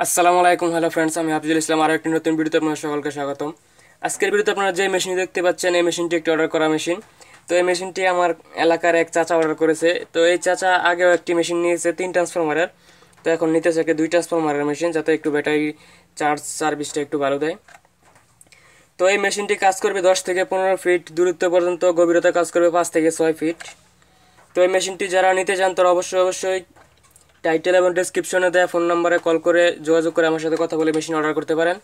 আসসালামু আলাইকুম, hello friends, আমি হাফিজুল ইসলাম। আরও একটি নতুন ভিডিওতে আপনাদের সকলকে স্বাগতম। আজকের ভিডিওতে আপনারা যে মেশিন দেখতে পাচ্ছেন, এই মেশিনটি একটি অর্ডার করা মেশিন। তো এই মেশিনটি আমার এলাকার এক চাচা অর্ডার করেছে। তো এই চাচা আগেও একটি মেশিন নিয়েছে 3 ট্রান্সফরমারের, তো এখন নিতেছে 2 ট্রান্সফরমারের মেশিন, যাতে একটু ব্যাটারি চার্জ সার্ভিসটা একটু ভালো দেয়। তো এই মেশিনটি কাজ করবে 10 থেকে 15 ফিট দূরত্ব পর্যন্ত, গভীরতা কাজ করবে 5 থেকে 6 ফিট। তো এই মেশিনটি যারা নিতে চান তারা অবশ্যই টাইটেল এবং ডেসক্রিপশনে দেওয়া ফোন নাম্বারে কল করে যোগাযোগ করে আমার সাথে কথা বলে মেশিন অর্ডার করতে পারেন।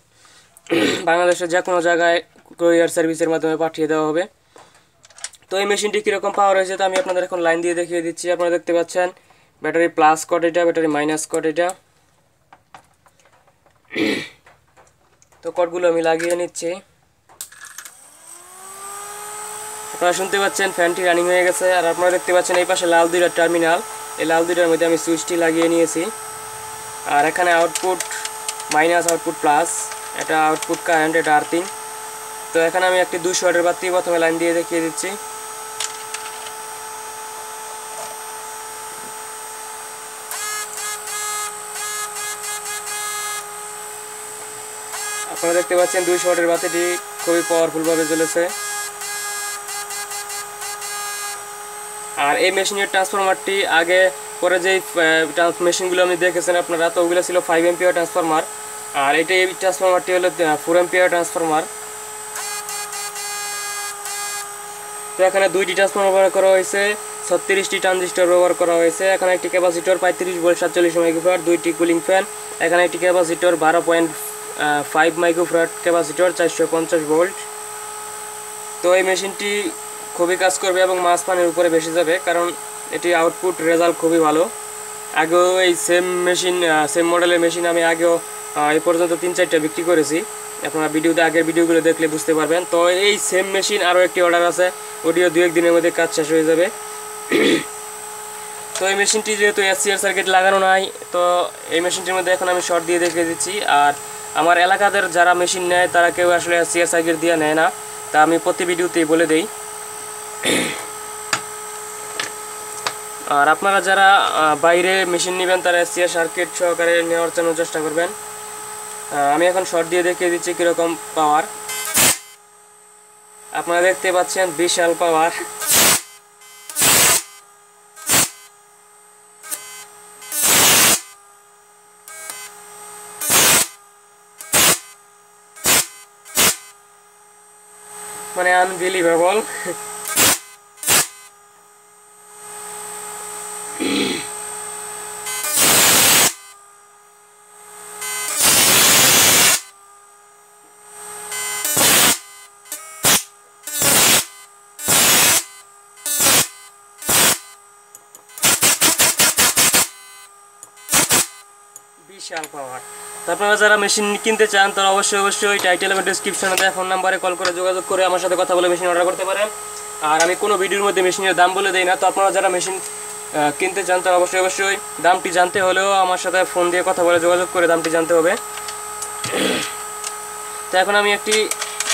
বাংলাদেশের যে কোনো জায়গায় কুরিয়ার সার্ভিসের মাধ্যমে পাঠিয়ে দেওয়া হবে। তো এই মেশিনটি কীরকম পাওয়ার হয়েছে তা আমি আপনাদের এখন লাইন দিয়ে দেখিয়ে দিচ্ছি। আপনারা দেখতে পাচ্ছেন ব্যাটারি প্লাস কট এটা, ব্যাটারি মাইনাস কট এটা। তো কটগুলো আমি লাগিয়ে নিচ্ছি। আপনারা শুনতে পাচ্ছেন ফ্যানটি রানিং হয়ে গেছে। আর আপনারা দেখতে পাচ্ছেন এই পাশে লাল দুইটা টার্মিনাল, এই লাল দুইটার মধ্যে আমি সুইচটি লাগিয়ে নিয়েছি। আর এখানে আউটপুট মাইনাস, আউটপুট প্লাস, এটা আউটপুট কারেন্ট, এটা আর্থিং। তো এখানে আমি একটি 200 ওয়াটের বাতি প্রথমে লাইন দিয়ে দেখিয়ে দিচ্ছি। আপনারা দেখতে পাচ্ছেন 200 ওয়াটের বাতিটি খুবই পাওয়ারফুলভাবে জ্বলেছে। আর এই মেশিনের ট্রান্সফরমারটি আগে পরে যেই মেশিনগুলো আপনি দেখেছেন আপনারা, তো ওগুলো ছিল 5 এম্পিয়ার ট্রান্সফরমার। আর এই ট্রান্সফরমারটি হলো 4 এম্পিয়ার ট্রান্সফরমার। তো এখানে 2টি ট্রান্সফরমার ব্যবহার করা হয়েছে, 36টি ট্রানজিস্টর ব্যবহার করা হয়েছে। এখানে একটি ক্যাপাসিটর 35 ভোল্ট 47 মাইক্রোফ্যারাড, 2টি কুলিং ফ্যান। এখানে একটি ক্যাপাসিটর 12.5 মাইক্রোফ্যারাড ক্যাপাসিটর, 450 ভোল্ট। তো এই মেশিনটি খুবই কাজ করবে এবং মাছ পানির উপরে বেশি যাবে, কারণ এটি আউটপুট রেজাল্ট খুবই ভালো। আগেও এই সেম মডেলের মেশিন আমি আগেও এই পর্যন্ত 3-4টা বিক্রি করেছি। আপনারা আগের ভিডিওগুলো দেখলে বুঝতে পারবেন। তো এই সেম মেশিন আরও একটি অর্ডার আছে, ওটিও 2-1 দিনের মধ্যে কাজ শেষ হয়ে যাবে। তো এই মেশিনটি যেহেতু এসসিআর সার্কিট লাগানো নাই, তো এই মেশিনটির মধ্যে এখন আমি শর্ট দিয়ে দেখিয়ে দিচ্ছি। আর আমার এলাকাদের যারা মেশিন নেয় তারা কেউ আসলে এসসিআর সার্কিট দিয়ে নেয় না, তা আমি প্রতি ভিডিওতেই বলে দেই। আর আপনারা যারা বাইরে মেশিন নেবেন তারা এসসিআর সার্কিট সহকারে নেওয়ার জন্য চেষ্টা করবেন। আমি এখন শর্ট দিয়ে দেখিয়ে দিচ্ছি কীরকম পাওয়ার। আপনারা দেখতে পাচ্ছেন বিশাল পাওয়ার। মানে আনবিলিভেবল। বিশাল পাওয়ার। তো আপনারা যারা মেশিন কিনতে চান তারা অবশ্যই টাইটেল এবং ডেসক্রিপশনে দেওয়া ফোন নাম্বারে কল করে যোগাযোগ করে আমার সাথে কথা বলে মেশিন অর্ডার করতে পারেন। আর আমি কোনো ভিডিওর মধ্যে মেশিনের দাম বলে দেই না। তো আপনারা যারা মেশিন কিনতে চান তারা অবশ্যই দামটি জানতে হলেও আমার সাথে ফোন দিয়ে কথা বলে যোগাযোগ করে দামটি জানতে হবে। তো এখন আমি একটি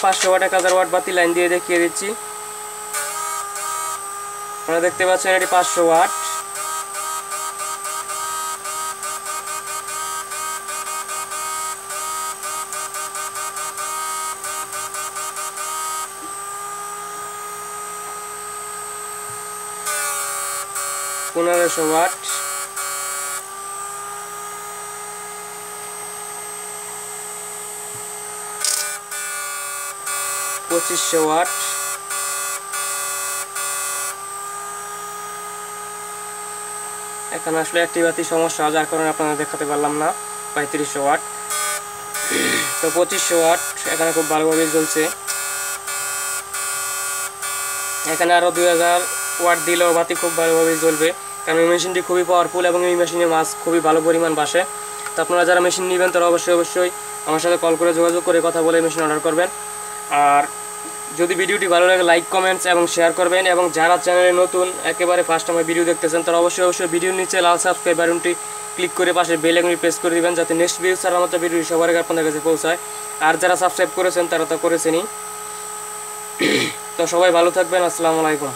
500 ওয়াট 1000 ওয়াট বাতি লাইন দিয়ে দেখিয়ে দিচ্ছি। আপনারা দেখতে পাচ্ছেন এটি 500 ওয়াট। পনেরোশো ওয়াট, 2500 ওয়াট, এখানে আসলে একটি বাতি সমস্যা, যার কারণে আপনাদের দেখাতে পারলাম না। 3500 ওয়াট, তো 2500 ওয়াট এখানে খুব ভালোভাবে জ্বলছে। এখানে আরও 2000 ওয়াট দিলেও বাতি খুব ভালোভাবে জ্বলবে, কারণ এই মেশিনটি খুবই পাওয়ারফুল এবং এই মেশিনে মাছ খুবই ভালো পরিমাণ বাসে। তো আপনারা যারা মেশিন নেবেন তারা অবশ্যই আমার সাথে কল করে যোগাযোগ করে কথা বলে মেশিন অর্ডার করবেন। আর যদি ভিডিওটি ভালো লাগে লাইক, কমেন্টস এবং শেয়ার করবেন। এবং যারা চ্যানেলে নতুন, একেবারে ফার্স্ট আমার ভিডিও দেখতেছেন, তারা অবশ্যই ভিডিওর নিচে লাল সাবস্ক্রাইব বাটনটি ক্লিক করে পাশে বেল আইকনটি প্রেস করে দিবেন, যাতে নেক্সট ভিডিও ছাড়ার মতো ভিডিও সবার আগে আপনাদের কাছে পৌঁছায়। আর যারা সাবস্ক্রাইব করেছেন তারা তো করেছেনই। তো সবাই ভালো থাকবেন। আসসালামু আলাইকুম।